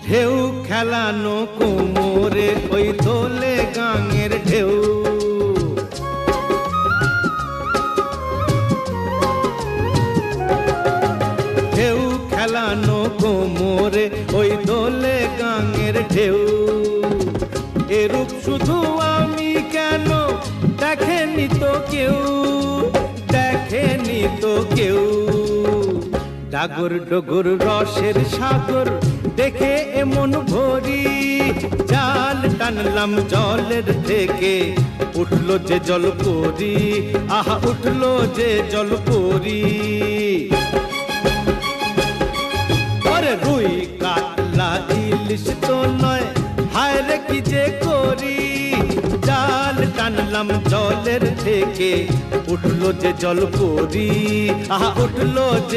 ঢেউ খেলানো কোমরে ওই দোলে গাঙের ঢেউ, ঢেউ খেলানো কোমরে ওই দোলে গাঙের ঢেউ। এরূপ শুধু আমি কেন, দেখেনি তো কেউ, দেখেনি তো কেউ। ডাগর ডগর রসের সাগর দেখে এমন ভরি, জাল টানলাম জলের থেকে, উঠলো যে জলপরি, আহা উঠলো যে জলপরি। ওরে রুই কাতলা ইলিশ তো নয়, হায় রে কি যে করি, জাল টানলাম জলের থেকে, উঠলো যে জলপরি, আহা উঠলো যে